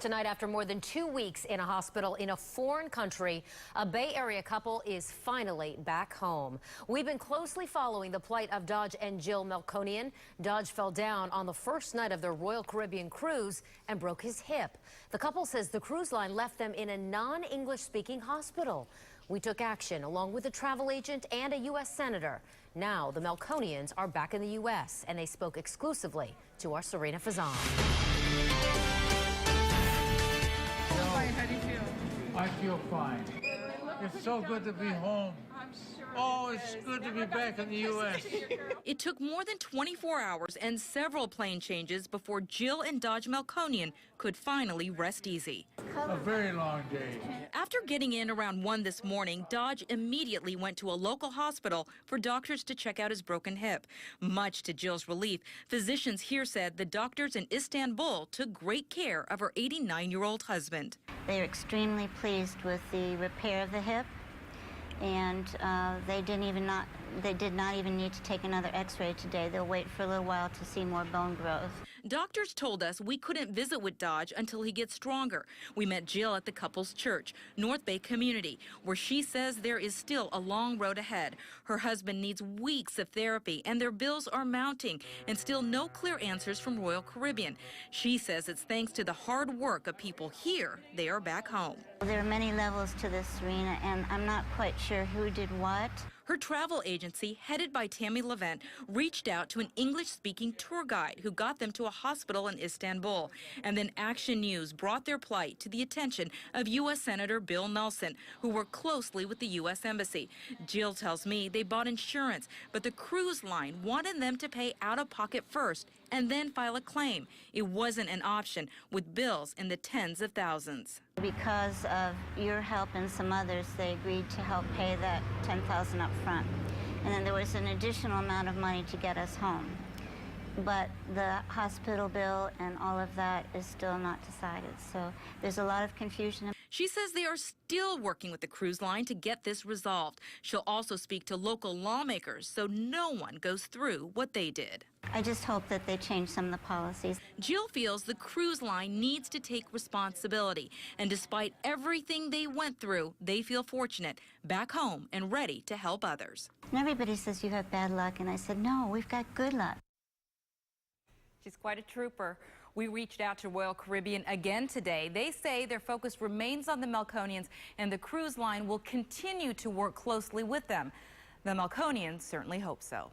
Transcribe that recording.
tonight after more than 2 weeks in a hospital in a foreign country. A Bay Area couple is finally back home. We've been closely following the plight of Dodge and Jill Melkonian. Dodge fell down on the first night of their Royal Caribbean cruise and broke his hip. The couple says the cruise line left them in a non-English speaking hospital. We took action along with a travel agent and a U.S. senator. Now the Melkonians are back in the U.S. and they spoke exclusively to our Serena Fazan. How do you feel? I feel fine. It's so good to be home. I'm sure. Oh, it's good to be back in the U.S. It took more than 24 hours and several plane changes before Jill and Dodge Melkonian could finally rest easy. A very long day. After getting in around 1 this morning, Dodge immediately went to a local hospital for doctors to check out his broken hip. Much to Jill's relief, physicians here said the doctors in Istanbul took great care of her 89-year-old husband. They are extremely pleased with the repair of the hip, and they did not even need to take another x-ray today. They'll wait for a little while to see more bone growth. Doctors told us we couldn't visit with Dodge until he gets stronger. We met Jill at the couple's church, North Bay Community, where she says there is still a long road ahead. Her husband needs weeks of therapy, and their bills are mounting, and still no clear answers from Royal Caribbean. She says it's thanks to the hard work of people here they are back home. There are many levels to this, Serena, and I'm not quite sure who did what. Her travel agency, headed by Tammy Levent, reached out to an English-speaking tour guide who got them to a hospital in Istanbul. And then Action News brought their plight to the attention of U.S. Senator Bill Nelson, who worked closely with the U.S. Embassy. Jill tells me they bought insurance, but the cruise line wanted them to pay out of pocket first and then file a claim. It wasn't an option, with bills in the tens of thousands. Because of your help and some others, they agreed to help pay that $10,000 up front. And then there was an additional amount of money to get us home. But the hospital bill and all of that is still not decided. So there's a lot of confusion. She says they are still working with the cruise line to get this resolved. She'll also speak to local lawmakers so no one goes through what they did. I just hope that they change some of the policies. Jill feels the cruise line needs to take responsibility. And despite everything they went through, they feel fortunate, back home and ready to help others. And everybody says you have bad luck, and I said, no, we've got good luck. She's quite a trooper. We reached out to Royal Caribbean again today. They say their focus remains on the Melkonians, and the cruise line will continue to work closely with them. The Melkonians certainly hope so.